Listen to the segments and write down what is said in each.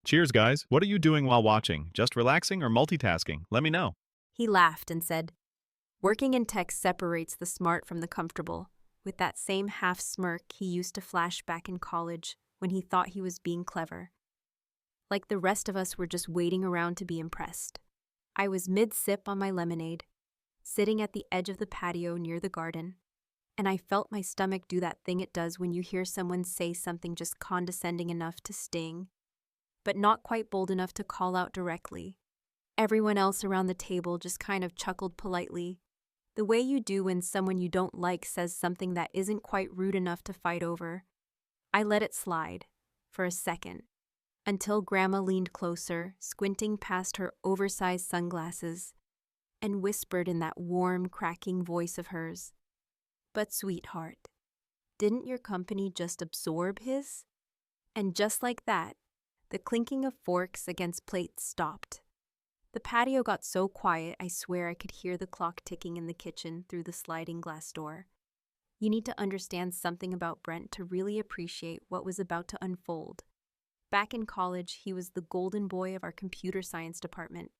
Cheers, guys. What are you doing while watching? Just relaxing or multitasking? Let me know. He laughed and said, "Working in tech separates the smart from the comfortable," with that same half smirk he used to flash back in college when he thought he was being clever. Like the rest of us were just waiting around to be impressed. I was mid-sip on my lemonade, sitting at the edge of the patio near the garden, and I felt my stomach do that thing it does when you hear someone say something just condescending enough to sting, but not quite bold enough to call out directly. Everyone else around the table just kind of chuckled politely, the way you do when someone you don't like says something that isn't quite rude enough to fight over. I let it slide, for a second, until Grandma leaned closer, squinting past her oversized sunglasses, and whispered in that warm, cracking voice of hers, "But sweetheart, didn't your company just absorb his?" And just like that, the clinking of forks against plates stopped. The patio got so quiet I swear I could hear the clock ticking in the kitchen through the sliding glass door. You need to understand something about Brent to really appreciate what was about to unfold. Back in college, he was the golden boy of our computer science department,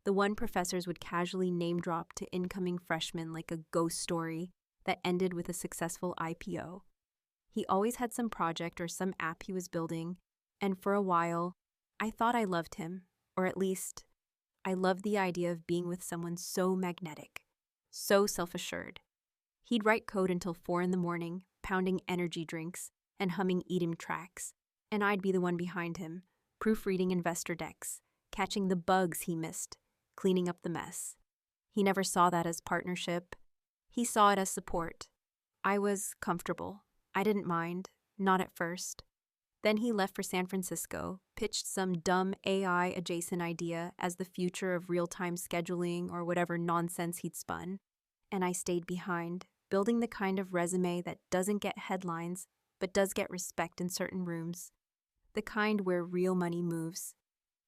the one professors would casually name drop to incoming freshmen like a ghost story that ended with a successful IPO. He always had some project or some app he was building, and for a while, I thought I loved him, or at least, I loved the idea of being with someone so magnetic, so self-assured. He'd write code until 4 in the morning, pounding energy drinks and humming EDM tracks, and I'd be the one behind him, proofreading investor decks, catching the bugs he missed, cleaning up the mess. He never saw that as partnership. He saw it as support. I was comfortable. I didn't mind, not at first. Then he left for San Francisco, pitched some dumb AI-adjacent idea as the future of real-time scheduling or whatever nonsense he'd spun, and I stayed behind, building the kind of resume that doesn't get headlines but does get respect in certain rooms, the kind where real money moves.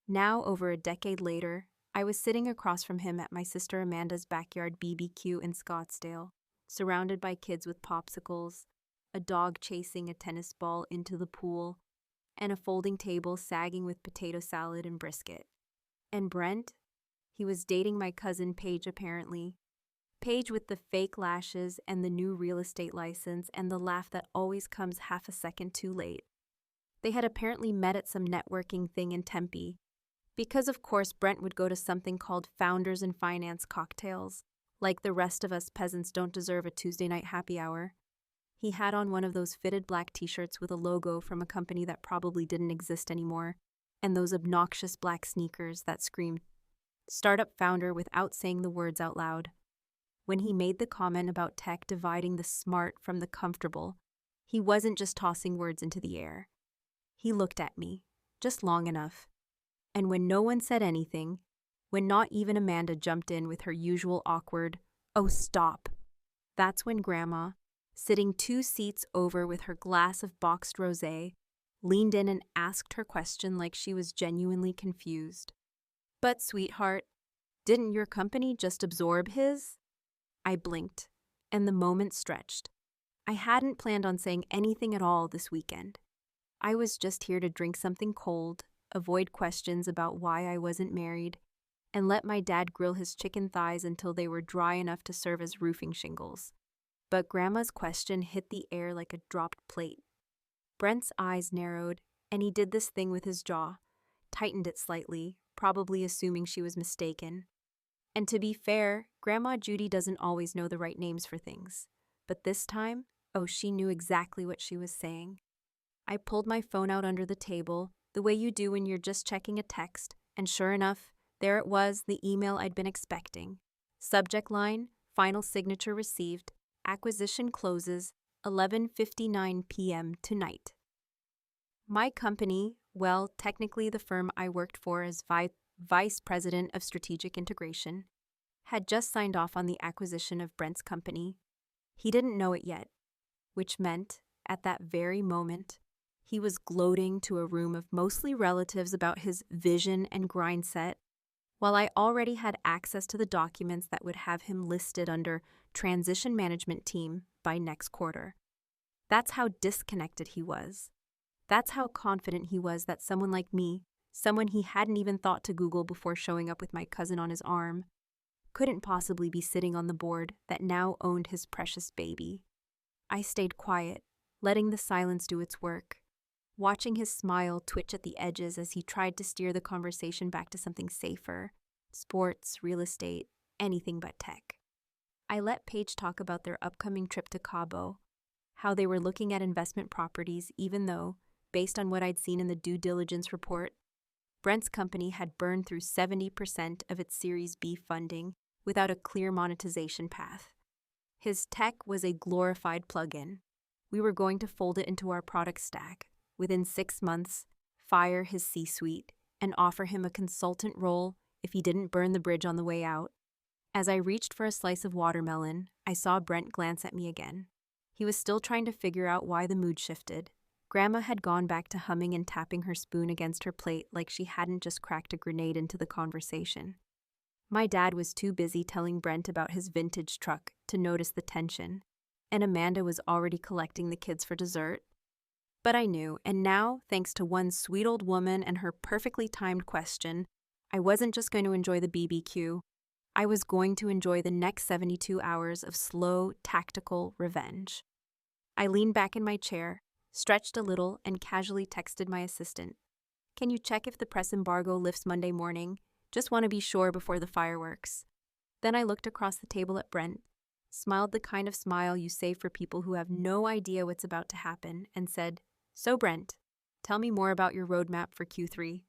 Now, over a decade later, I was sitting across from him at my sister Amanda's backyard BBQ in Scottsdale, surrounded by kids with popsicles, a dog chasing a tennis ball into the pool, and a folding table sagging with potato salad and brisket. And Brent? He was dating my cousin Paige apparently. Paige with the fake lashes and the new real estate license and the laugh that always comes half a second too late. They had apparently met at some networking thing in Tempe, because of course Brent would go to something called Founders in Finance cocktails, like the rest of us peasants don't deserve a Tuesday night happy hour. He had on one of those fitted black t-shirts with a logo from a company that probably didn't exist anymore, and those obnoxious black sneakers that screamed startup founder without saying the words out loud. When he made the comment about tech dividing the smart from the comfortable, he wasn't just tossing words into the air. He looked at me, just long enough. And when no one said anything, when not even Amanda jumped in with her usual awkward, "Oh, stop," that's when Grandma, sitting 2 seats over with her glass of boxed rosé, leaned in and asked her question like she was genuinely confused. "But, sweetheart, didn't your company just absorb his?" I blinked, and the moment stretched. I hadn't planned on saying anything at all this weekend. I was just here to drink something cold, avoid questions about why I wasn't married, and let my dad grill his chicken thighs until they were dry enough to serve as roofing shingles. But Grandma's question hit the air like a dropped plate. Brent's eyes narrowed, and he did this thing with his jaw, tightened it slightly, probably assuming she was mistaken. And to be fair, Grandma Judy doesn't always know the right names for things. But this time, oh, she knew exactly what she was saying. I pulled my phone out under the table, the way you do when you're just checking a text, and sure enough, there it was, the email I'd been expecting. Subject line, final signature received. Acquisition closes 11:59 p.m. tonight. My company, well, technically the firm I worked for as Vice President of Strategic Integration, had just signed off on the acquisition of Brent's company. He didn't know it yet, which meant, at that very moment, he was gloating to a room of mostly relatives about his vision and grind set, while I already had access to the documents that would have him listed under Transition Management Team by next quarter. That's how disconnected he was. That's how confident he was that someone like me, someone he hadn't even thought to Google before showing up with my cousin on his arm, couldn't possibly be sitting on the board that now owned his precious baby. I stayed quiet, letting the silence do its work, watching his smile twitch at the edges as he tried to steer the conversation back to something safer: sports, real estate, anything but tech. I let Paige talk about their upcoming trip to Cabo, how they were looking at investment properties even though, based on what I'd seen in the due diligence report, Brent's company had burned through 70% of its Series B funding without a clear monetization path. His tech was a glorified plug-in. We were going to fold it into our product stack, within 6 months, fire his C-suite, and offer him a consultant role if he didn't burn the bridge on the way out. As I reached for a slice of watermelon, I saw Brent glance at me again. He was still trying to figure out why the mood shifted. Grandma had gone back to humming and tapping her spoon against her plate like she hadn't just cracked a grenade into the conversation. My dad was too busy telling Brent about his vintage truck to notice the tension, and Amanda was already collecting the kids for dessert. But I knew, and now, thanks to one sweet old woman and her perfectly timed question, I wasn't just going to enjoy the BBQ. I was going to enjoy the next 72 hours of slow, tactical revenge. I leaned back in my chair, stretched a little, and casually texted my assistant. "Can you check if the press embargo lifts Monday morning? Just want to be sure before the fireworks." Then I looked across the table at Brent, smiled the kind of smile you save for people who have no idea what's about to happen, and said, "So Brent, tell me more about your roadmap for Q3.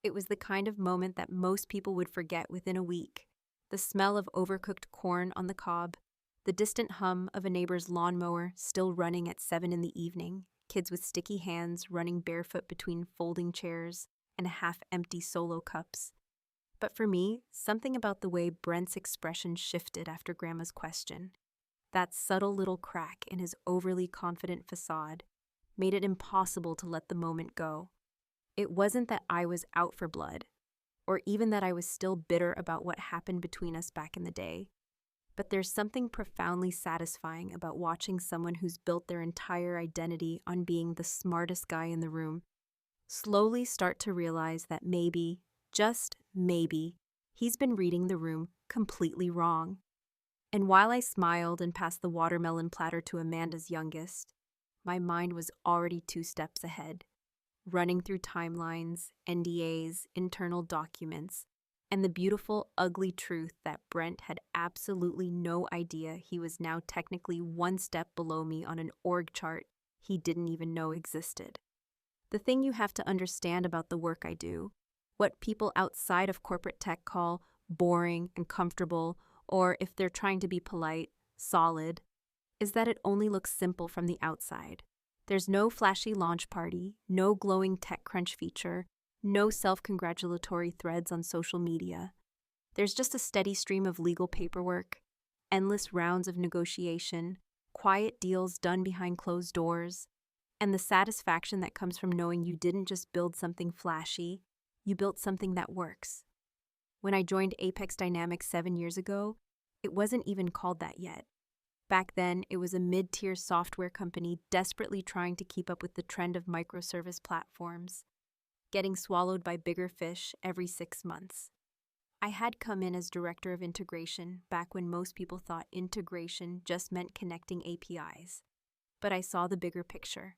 It was the kind of moment that most people would forget within a week. The smell of overcooked corn on the cob, the distant hum of a neighbor's lawnmower still running at 7 in the evening, kids with sticky hands running barefoot between folding chairs and half-empty Solo cups. But for me, something about the way Brent's expression shifted after Grandma's question, that subtle little crack in his overly confident facade, made it impossible to let the moment go. It wasn't that I was out for blood, or even that I was still bitter about what happened between us back in the day. But there's something profoundly satisfying about watching someone who's built their entire identity on being the smartest guy in the room slowly start to realize that maybe, just maybe, he's been reading the room completely wrong. And while I smiled and passed the watermelon platter to Amanda's youngest, my mind was already 2 steps ahead, running through timelines, NDAs, internal documents, and the beautiful, ugly truth that Brent had absolutely no idea he was now technically 1 step below me on an org chart he didn't even know existed. The thing you have to understand about the work I do, what people outside of corporate tech call boring and comfortable, or if they're trying to be polite, solid, is that it only looks simple from the outside. There's no flashy launch party, no glowing TechCrunch feature, no self-congratulatory threads on social media. There's just a steady stream of legal paperwork, endless rounds of negotiation, quiet deals done behind closed doors, and the satisfaction that comes from knowing you didn't just build something flashy, you built something that works. When I joined Apex Dynamics 7 years ago, it wasn't even called that yet. Back then, it was a mid-tier software company desperately trying to keep up with the trend of microservice platforms, getting swallowed by bigger fish every 6 months. I had come in as director of integration back when most people thought integration just meant connecting APIs. But I saw the bigger picture.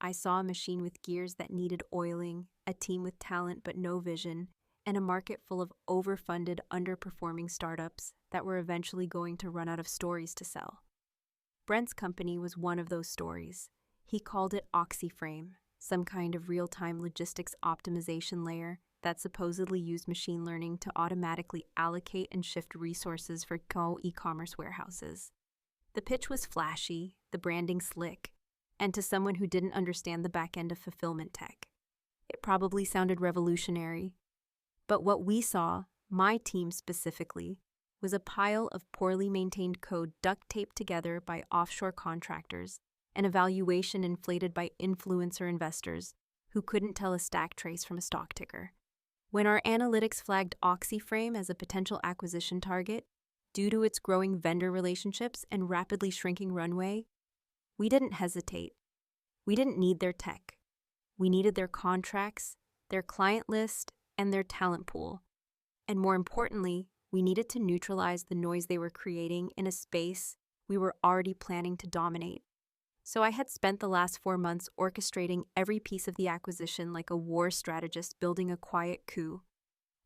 I saw a machine with gears that needed oiling, a team with talent but no vision, and a market full of overfunded, underperforming startups that were eventually going to run out of stories to sell. Brent's company was one of those stories. He called it OxyFrame, some kind of real-time logistics optimization layer that supposedly used machine learning to automatically allocate and shift resources for e-commerce warehouses. The pitch was flashy, the branding slick, and to someone who didn't understand the back end of fulfillment tech, it probably sounded revolutionary. But what we saw, my team specifically, was a pile of poorly maintained code duct taped together by offshore contractors and a valuation inflated by influencer investors who couldn't tell a stack trace from a stock ticker. When our analytics flagged OxyFrame as a potential acquisition target, due to its growing vendor relationships and rapidly shrinking runway, we didn't hesitate. We didn't need their tech. We needed their contracts, their client list, and their talent pool. And more importantly, we needed to neutralize the noise they were creating in a space we were already planning to dominate. So I had spent the last 4 months orchestrating every piece of the acquisition like a war strategist building a quiet coup.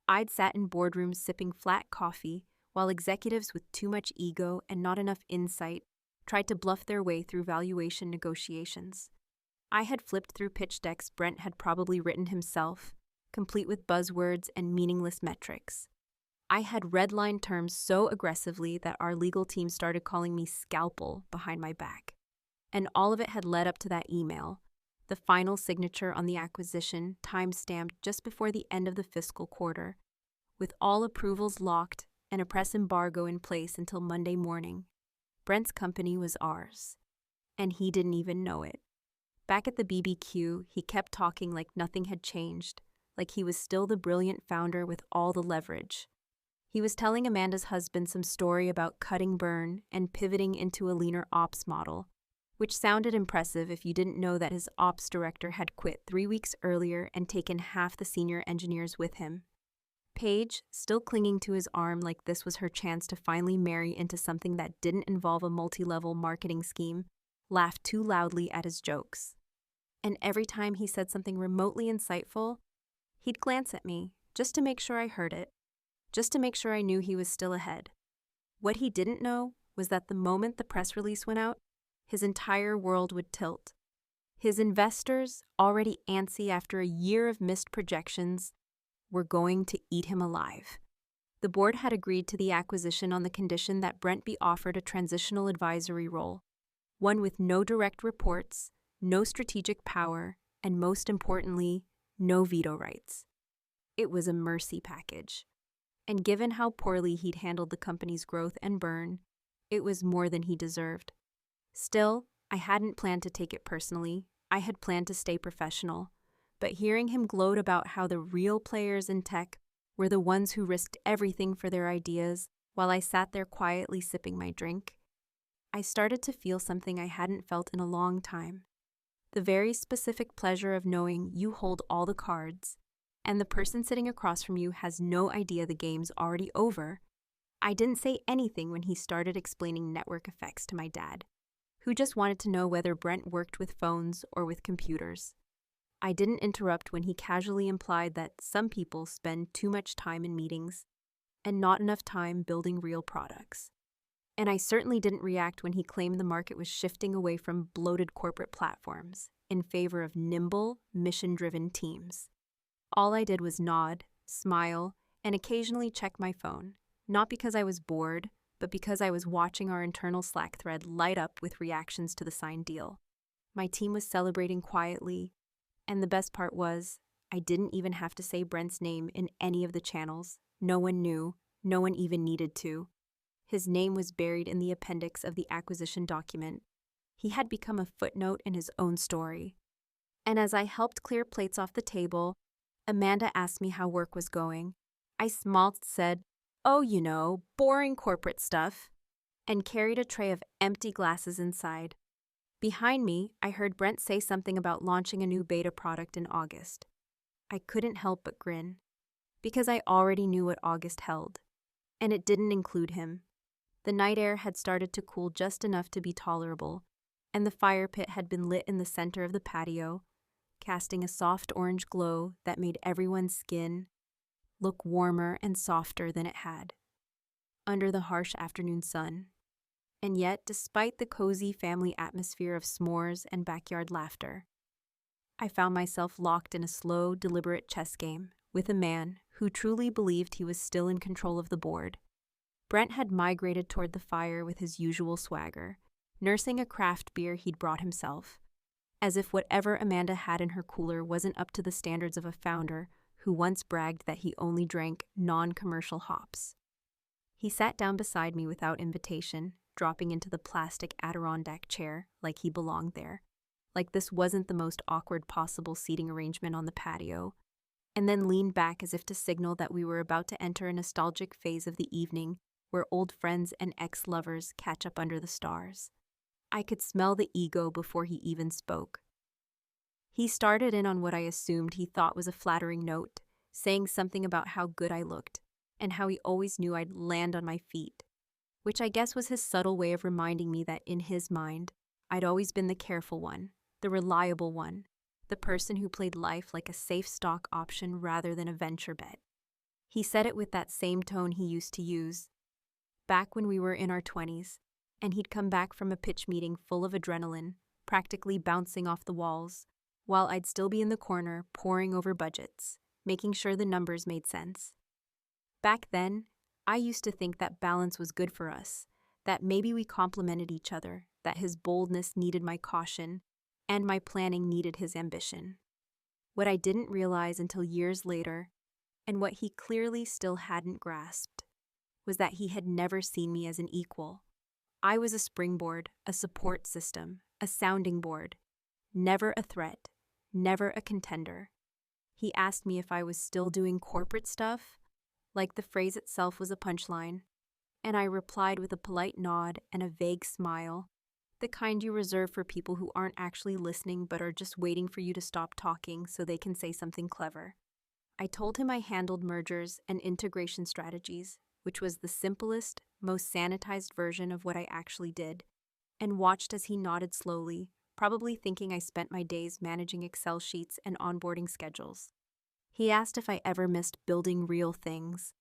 I'd sat in boardrooms sipping flat coffee while executives with too much ego and not enough insight tried to bluff their way through valuation negotiations. I had flipped through pitch decks Brent had probably written himself, complete with buzzwords and meaningless metrics. I had redlined terms so aggressively that our legal team started calling me Scalpel behind my back. And all of it had led up to that email, the final signature on the acquisition time-stamped just before the end of the fiscal quarter, with all approvals locked and a press embargo in place until Monday morning. Brent's company was ours, and he didn't even know it. Back at the BBQ, he kept talking like nothing had changed, like he was still the brilliant founder with all the leverage. He was telling Amanda's husband some story about cutting burn and pivoting into a leaner ops model, which sounded impressive if you didn't know that his ops director had quit 3 weeks earlier and taken half the senior engineers with him. Paige, still clinging to his arm like this was her chance to finally marry into something that didn't involve a multi-level marketing scheme, laughed too loudly at his jokes. And every time he said something remotely insightful, he'd glance at me, just to make sure I heard it, just to make sure I knew he was still ahead. What he didn't know was that the moment the press release went out, his entire world would tilt. His investors, already antsy after a year of missed projections, were going to eat him alive. The board had agreed to the acquisition on the condition that Brent be offered a transitional advisory role, one with no direct reports, no strategic power, and most importantly, no veto rights. It was a mercy package. And given how poorly he'd handled the company's growth and burn, it was more than he deserved. Still, I hadn't planned to take it personally. I had planned to stay professional. But hearing him gloat about how the real players in tech were the ones who risked everything for their ideas while I sat there quietly sipping my drink, I started to feel something I hadn't felt in a long time. The very specific pleasure of knowing you hold all the cards, and the person sitting across from you has no idea the game's already over. I didn't say anything when he started explaining network effects to my dad, who just wanted to know whether Brent worked with phones or with computers. I didn't interrupt when he casually implied that some people spend too much time in meetings and not enough time building real products. And I certainly didn't react when he claimed the market was shifting away from bloated corporate platforms in favor of nimble, mission-driven teams. All I did was nod, smile, and occasionally check my phone, not because I was bored, but because I was watching our internal Slack thread light up with reactions to the signed deal. My team was celebrating quietly, and the best part was, I didn't even have to say Brent's name in any of the channels. No one knew, no one even needed to. His name was buried in the appendix of the acquisition document. He had become a footnote in his own story. And as I helped clear plates off the table, Amanda asked me how work was going. I smiled, said, "Oh, you know, boring corporate stuff," and carried a tray of empty glasses inside. Behind me, I heard Brent say something about launching a new beta product in August. I couldn't help but grin, because I already knew what August held, and it didn't include him. The night air had started to cool just enough to be tolerable, and the fire pit had been lit in the center of the patio, casting a soft orange glow that made everyone's skin look warmer and softer than it had, under the harsh afternoon sun. And yet, despite the cozy family atmosphere of s'mores and backyard laughter, I found myself locked in a slow, deliberate chess game with a man who truly believed he was still in control of the board. Brent had migrated toward the fire with his usual swagger, nursing a craft beer he'd brought himself, as if whatever Amanda had in her cooler wasn't up to the standards of a founder who once bragged that he only drank non-commercial hops. He sat down beside me without invitation, dropping into the plastic Adirondack chair like he belonged there, like this wasn't the most awkward possible seating arrangement on the patio, and then leaned back as if to signal that we were about to enter a nostalgic phase of the evening where old friends and ex-lovers catch up under the stars. I could smell the ego before he even spoke. He started in on what I assumed he thought was a flattering note, saying something about how good I looked and how he always knew I'd land on my feet, which I guess was his subtle way of reminding me that in his mind, I'd always been the careful one, the reliable one, the person who played life like a safe stock option rather than a venture bet. He said it with that same tone he used to use back when we were in our 20s, and he'd come back from a pitch meeting full of adrenaline, practically bouncing off the walls, while I'd still be in the corner poring over budgets, making sure the numbers made sense. Back then, I used to think that balance was good for us, that maybe we complemented each other, that his boldness needed my caution, and my planning needed his ambition. What I didn't realize until years later, and what he clearly still hadn't grasped, was that he had never seen me as an equal. I was a springboard, a support system, a sounding board, never a threat, never a contender. He asked me if I was still doing corporate stuff, like the phrase itself was a punchline, and I replied with a polite nod and a vague smile, the kind you reserve for people who aren't actually listening but are just waiting for you to stop talking so they can say something clever. I told him I handled mergers and integration strategies, which was the simplest, most sanitized version of what I actually did, and watched as he nodded slowly, probably thinking I spent my days managing Excel sheets and onboarding schedules. He asked if I ever missed building real things,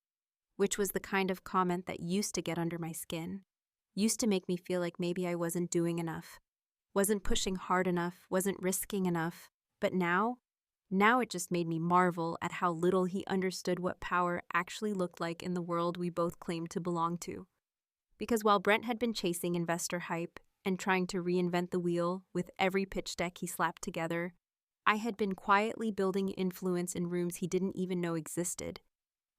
which was the kind of comment that used to get under my skin, used to make me feel like maybe I wasn't doing enough, wasn't pushing hard enough, wasn't risking enough. But now it just made me marvel at how little he understood what power actually looked like in the world we both claimed to belong to. Because while Brent had been chasing investor hype and trying to reinvent the wheel with every pitch deck he slapped together, I had been quietly building influence in rooms he didn't even know existed.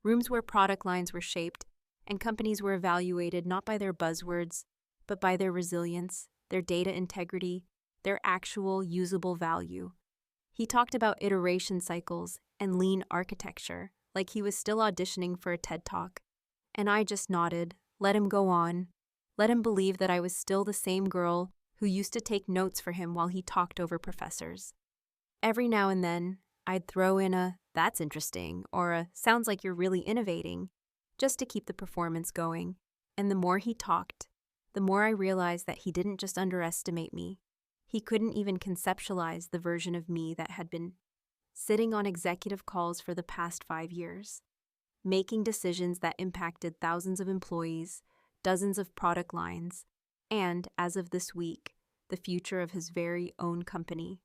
Rooms where product lines were shaped and companies were evaluated not by their buzzwords, but by their resilience, their data integrity, their actual usable value. He talked about iteration cycles and lean architecture, like he was still auditioning for a TED Talk. And I just nodded, let him go on, let him believe that I was still the same girl who used to take notes for him while he talked over professors. Every now and then, I'd throw in a, "That's interesting," or a, "Sounds like you're really innovating," just to keep the performance going. And the more he talked, the more I realized that he didn't just underestimate me. He couldn't even conceptualize the version of me that had been sitting on executive calls for the past 5 years, making decisions that impacted thousands of employees, dozens of product lines, and, as of this week, the future of his very own company.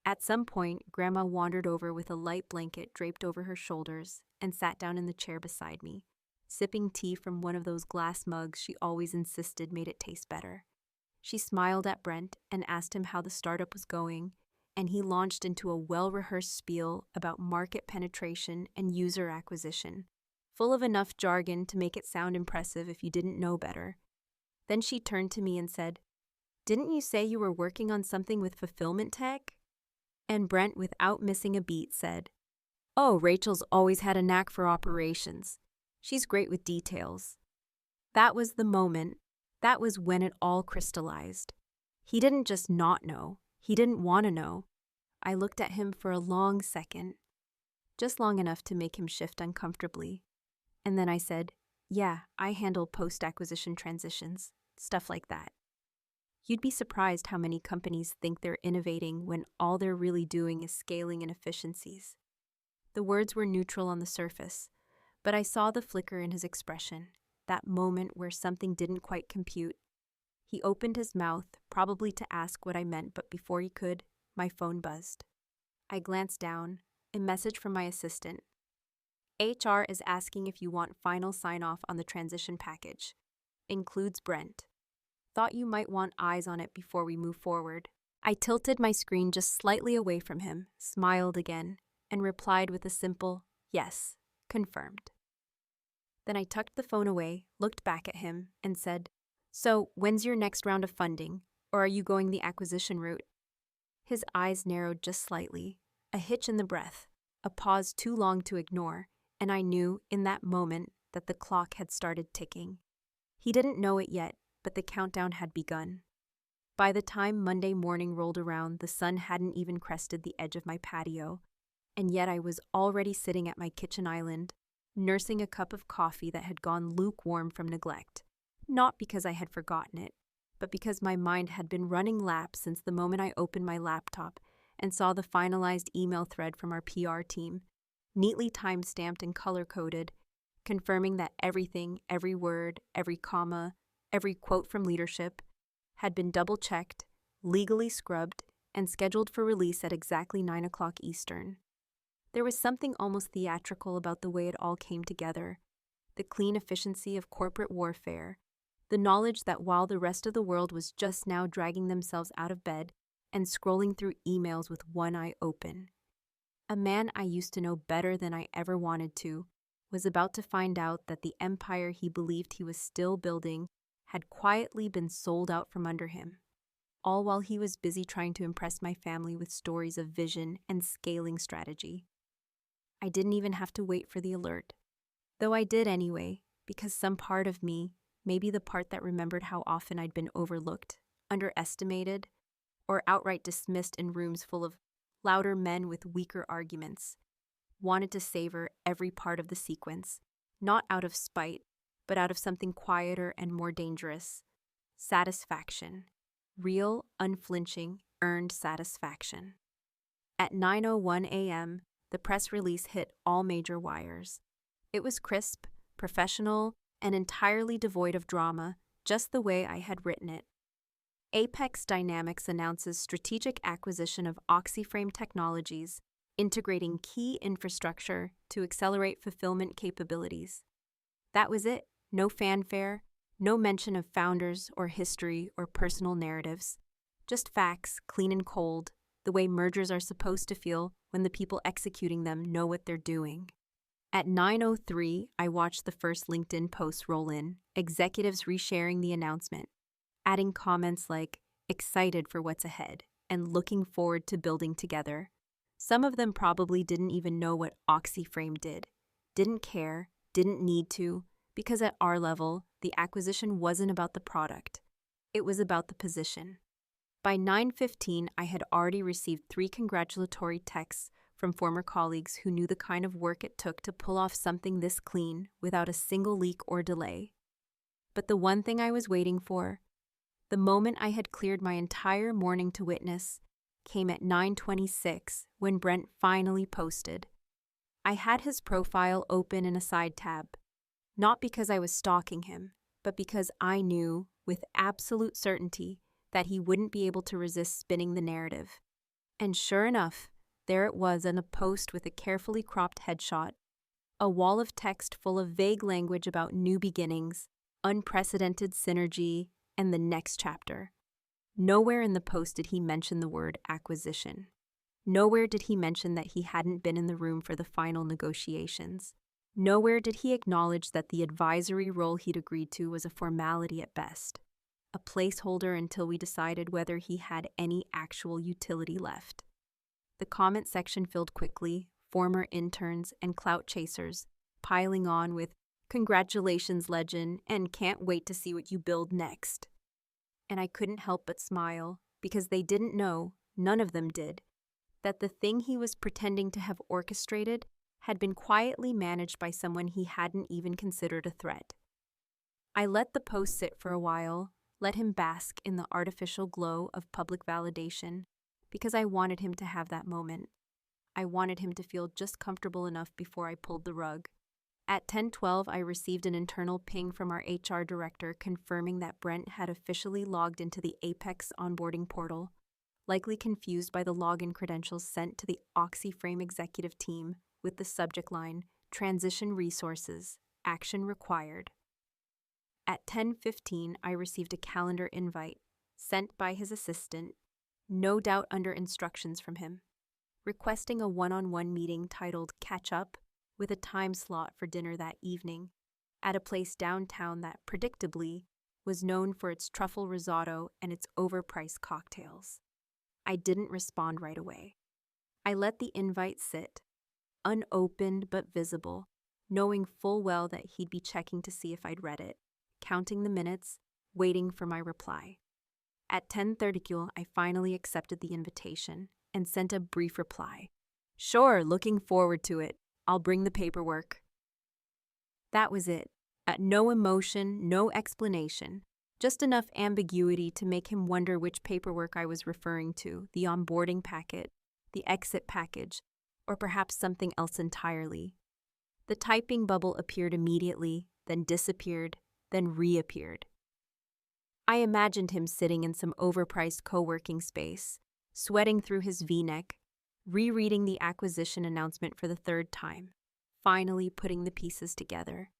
At some point, Grandma wandered over with a light blanket draped over her shoulders and sat down in the chair beside me, sipping tea from one of those glass mugs she always insisted made it taste better. She smiled at Brent and asked him how the startup was going, and he launched into a well-rehearsed spiel about market penetration and user acquisition, full of enough jargon to make it sound impressive if you didn't know better. Then she turned to me and said, "Didn't you say you were working on something with fulfillment tech?" And Brent, without missing a beat, said, "Oh, Rachel's always had a knack for operations. She's great with details." That was the moment. That was when it all crystallized. He didn't just not know. He didn't want to know. I looked at him for a long second, just long enough to make him shift uncomfortably. And then I said, "Yeah, I handle post-acquisition transitions, stuff like that." You'd be surprised how many companies think they're innovating when all they're really doing is scaling inefficiencies. The words were neutral on the surface, but I saw the flicker in his expression, that moment where something didn't quite compute. He opened his mouth, probably to ask what I meant, but before he could, my phone buzzed. I glanced down, a message from my assistant. "HR is asking if you want final sign-off on the transition package. Includes Brent. Thought you might want eyes on it before we move forward." I tilted my screen just slightly away from him, smiled again, and replied with a simple, "Yes, confirmed." Then I tucked the phone away, looked back at him, and said, "So, when's your next round of funding? Or are you going the acquisition route?" His eyes narrowed just slightly, a hitch in the breath, a pause too long to ignore, and I knew, in that moment, that the clock had started ticking. He didn't know it yet, but the countdown had begun. By the time Monday morning rolled around, the sun hadn't even crested the edge of my patio, and yet I was already sitting at my kitchen island, nursing a cup of coffee that had gone lukewarm from neglect, not because I had forgotten it, but because my mind had been running laps since the moment I opened my laptop and saw the finalized email thread from our PR team, neatly time-stamped and color-coded, confirming that everything, every word, every comma, every quote from leadership had been double-checked, legally scrubbed, and scheduled for release at exactly 9 o'clock Eastern. There was something almost theatrical about the way it all came together, the clean efficiency of corporate warfare, the knowledge that while the rest of the world was just now dragging themselves out of bed and scrolling through emails with one eye open, a man I used to know better than I ever wanted to was about to find out that the empire he believed he was still building had quietly been sold out from under him, all while he was busy trying to impress my family with stories of vision and scaling strategy. I didn't even have to wait for the alert, though I did anyway, because some part of me, maybe the part that remembered how often I'd been overlooked, underestimated, or outright dismissed in rooms full of louder men with weaker arguments, wanted to savor every part of the sequence, not out of spite, but out of something quieter and more dangerous: satisfaction. Real, unflinching, earned satisfaction. At 9:01 a.m., the press release hit all major wires. It was crisp, professional, and entirely devoid of drama, just the way I had written it. Apex Dynamics announces strategic acquisition of OxyFrame Technologies, integrating key infrastructure to accelerate fulfillment capabilities. That was it. No fanfare, no mention of founders or history or personal narratives. Just facts, clean and cold, the way mergers are supposed to feel when the people executing them know what they're doing. At 9:03, I watched the first LinkedIn post roll in, executives resharing the announcement, adding comments like, excited for what's ahead, and looking forward to building together. Some of them probably didn't even know what OxyFrame did, didn't care, didn't need to, because at our level, the acquisition wasn't about the product. It was about the position. By 9:15, I had already received 3 congratulatory texts from former colleagues who knew the kind of work it took to pull off something this clean without a single leak or delay. But the one thing I was waiting for, the moment I had cleared my entire morning to witness, came at 9:26 when Brent finally posted. I had his profile open in a side tab, not because I was stalking him, but because I knew, with absolute certainty, that he wouldn't be able to resist spinning the narrative. And sure enough, there it was in a post with a carefully cropped headshot, a wall of text full of vague language about new beginnings, unprecedented synergy, and the next chapter. Nowhere in the post did he mention the word acquisition. Nowhere did he mention that he hadn't been in the room for the final negotiations. Nowhere did he acknowledge that the advisory role he'd agreed to was a formality at best, a placeholder until we decided whether he had any actual utility left. The comment section filled quickly, former interns and clout chasers piling on with, "Congratulations, legend, and can't wait to see what you build next." And I couldn't help but smile, because they didn't know, none of them did, that the thing he was pretending to have orchestrated had been quietly managed by someone he hadn't even considered a threat. I let the post sit for a while, let him bask in the artificial glow of public validation, because I wanted him to have that moment. I wanted him to feel just comfortable enough before I pulled the rug. At 10:12, I received an internal ping from our HR director confirming that Brent had officially logged into the Apex onboarding portal, likely confused by the login credentials sent to the OxyFrame executive team with the subject line, "Transition Resources, Action Required." At 10:15, I received a calendar invite, sent by his assistant, no doubt under instructions from him, requesting a one-on-one meeting titled Catch Up, with a time slot for dinner that evening, at a place downtown that, predictably, was known for its truffle risotto and its overpriced cocktails. I didn't respond right away. I let the invite sit, unopened but visible, knowing full well that he'd be checking to see if I'd read it, counting the minutes, waiting for my reply. At 10:30, I finally accepted the invitation and sent a brief reply. Sure, looking forward to it. I'll bring the paperwork. That was it. No emotion, no explanation. Just enough ambiguity to make him wonder which paperwork I was referring to, the onboarding packet, the exit package, or perhaps something else entirely. The typing bubble appeared immediately, then disappeared, then reappeared. I imagined him sitting in some overpriced co-working space, sweating through his V-neck, rereading the acquisition announcement for the third time, finally putting the pieces together.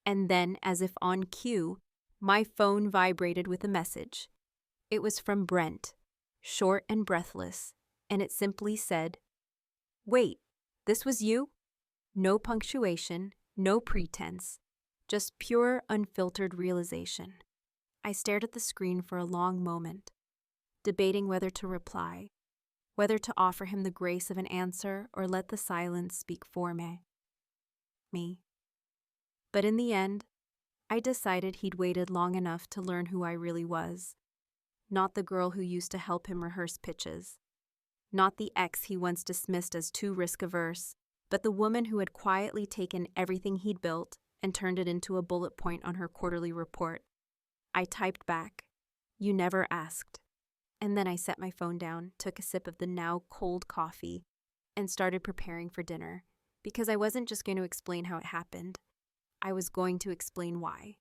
And then, as if on cue, my phone vibrated with a message. It was from Brent, short and breathless, and it simply said, "Wait, this was you?" No punctuation, no pretense, just pure, unfiltered realization. I stared at the screen for a long moment, debating whether to reply, whether to offer him the grace of an answer or let the silence speak for me. But in the end, I decided he'd waited long enough to learn who I really was. Not the girl who used to help him rehearse pitches. Not the ex he once dismissed as too risk-averse, but the woman who had quietly taken everything he'd built and turned it into a bullet point on her quarterly report. I typed back, "You never asked." And then I set my phone down, took a sip of the now cold coffee, and started preparing for dinner, because I wasn't just going to explain how it happened. I was going to explain why.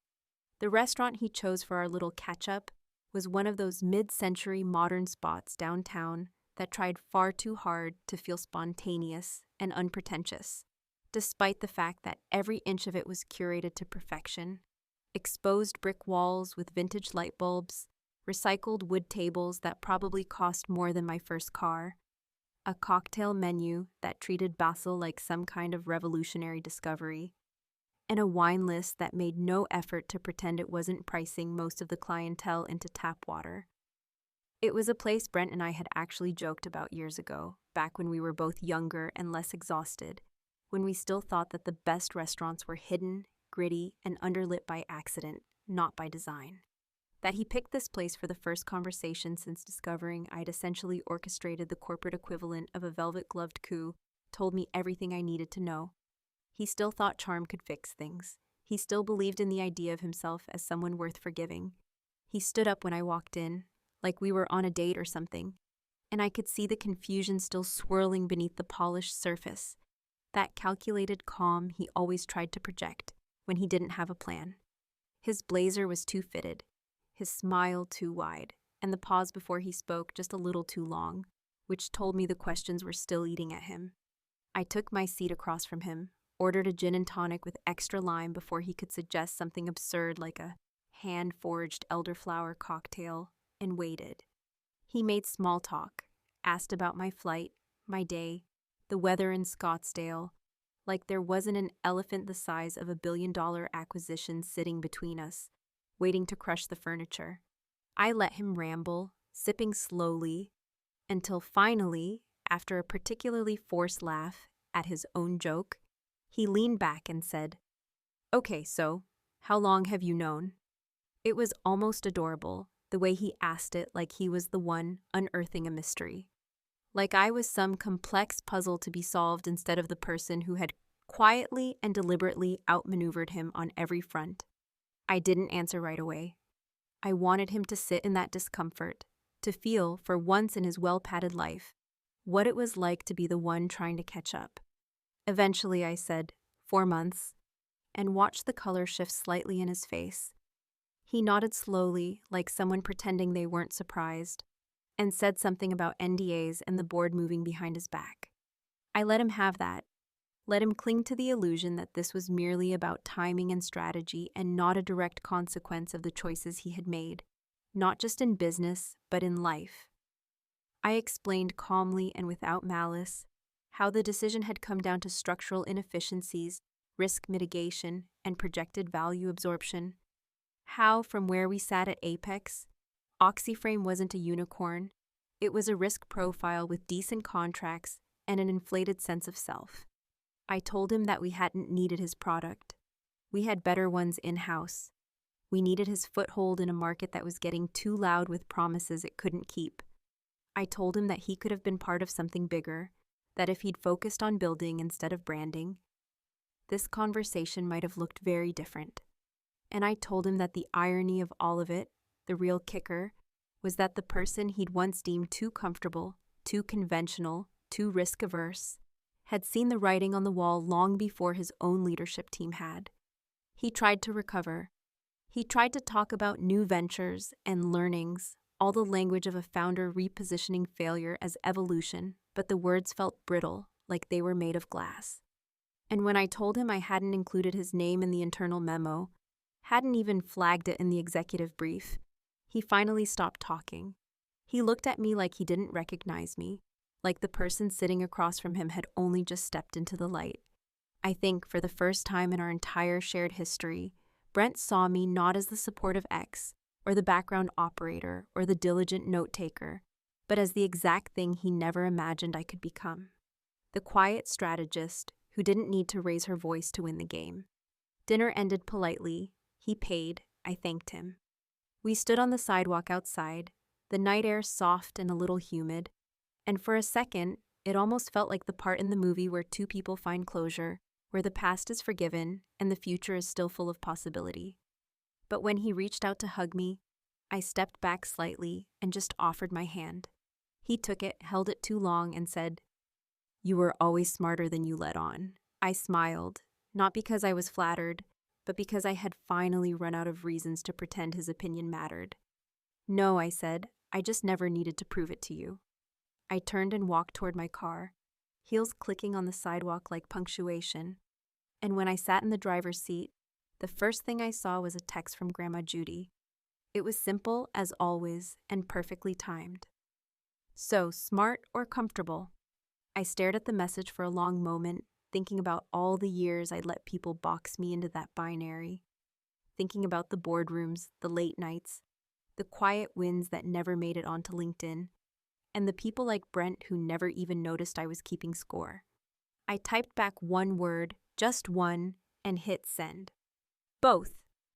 The restaurant he chose for our little catch-up was one of those mid-century modern spots downtown that tried far too hard to feel spontaneous and unpretentious, despite the fact that every inch of it was curated to perfection. Exposed brick walls with vintage light bulbs, recycled wood tables that probably cost more than my first car, a cocktail menu that treated basil like some kind of revolutionary discovery, and a wine list that made no effort to pretend it wasn't pricing most of the clientele into tap water. It was a place Brent and I had actually joked about years ago, back when we were both younger and less exhausted, when we still thought that the best restaurants were hidden, gritty, and underlit by accident, not by design. That he picked this place for the first conversation since discovering I'd essentially orchestrated the corporate equivalent of a velvet-gloved coup told me everything I needed to know. He still thought charm could fix things. He still believed in the idea of himself as someone worth forgiving. He stood up when I walked in, like we were on a date or something, and I could see the confusion still swirling beneath the polished surface, that calculated calm he always tried to project when he didn't have a plan. His blazer was too fitted, his smile too wide, and the pause before he spoke just a little too long, which told me the questions were still eating at him. I took my seat across from him, ordered a gin and tonic with extra lime before he could suggest something absurd like a hand-forged elderflower cocktail, and waited. He made small talk, asked about my flight, my day, the weather in Scottsdale, like there wasn't an elephant the size of $1 billion acquisition sitting between us, waiting to crush the furniture. I let him ramble, sipping slowly, until finally, after a particularly forced laugh at his own joke, he leaned back and said, "Okay, so, how long have you known?" It was almost adorable, the way he asked it like he was the one unearthing a mystery. Like I was some complex puzzle to be solved instead of the person who had quietly and deliberately outmaneuvered him on every front. I didn't answer right away. I wanted him to sit in that discomfort, to feel, for once in his well-padded life, what it was like to be the one trying to catch up. Eventually I said, 4 months, and watched the color shift slightly in his face. He nodded slowly, like someone pretending they weren't surprised, and said something about NDAs and the board moving behind his back. I let him have that, let him cling to the illusion that this was merely about timing and strategy and not a direct consequence of the choices he had made, not just in business, but in life. I explained calmly and without malice how the decision had come down to structural inefficiencies, risk mitigation, and projected value absorption. How, from where we sat at Apex, Oxyframe wasn't a unicorn. It was a risk profile with decent contracts and an inflated sense of self. I told him that we hadn't needed his product. We had better ones in-house. We needed his foothold in a market that was getting too loud with promises it couldn't keep. I told him that he could have been part of something bigger, that if he'd focused on building instead of branding, this conversation might have looked very different. And I told him that the irony of all of it, the real kicker, was that the person he'd once deemed too comfortable, too conventional, too risk-averse, had seen the writing on the wall long before his own leadership team had. He tried to recover. He tried to talk about new ventures and learnings, all the language of a founder repositioning failure as evolution, but the words felt brittle, like they were made of glass. And when I told him I hadn't included his name in the internal memo, hadn't even flagged it in the executive brief, he finally stopped talking. He looked at me like he didn't recognize me, like the person sitting across from him had only just stepped into the light. I think for the first time in our entire shared history, Brent saw me not as the supportive ex, or the background operator, or the diligent note-taker, but as the exact thing he never imagined I could become. The quiet strategist who didn't need to raise her voice to win the game. Dinner ended politely. He paid. I thanked him. We stood on the sidewalk outside, the night air soft and a little humid, and for a second, it almost felt like the part in the movie where two people find closure, where the past is forgiven and the future is still full of possibility. But when he reached out to hug me, I stepped back slightly and just offered my hand. He took it, held it too long, and said, "You were always smarter than you let on." I smiled, not because I was flattered, but because I had finally run out of reasons to pretend his opinion mattered. "No," I said, "I just never needed to prove it to you." I turned and walked toward my car, heels clicking on the sidewalk like punctuation. And when I sat in the driver's seat, the first thing I saw was a text from Grandma Judy. It was simple, as always, and perfectly timed. "So, smart or comfortable?" I stared at the message for a long moment, thinking about all the years I'd let people box me into that binary. Thinking about the boardrooms, the late nights, the quiet wins that never made it onto LinkedIn, and the people like Brent who never even noticed I was keeping score. I typed back one word, just one, and hit send. "Both,"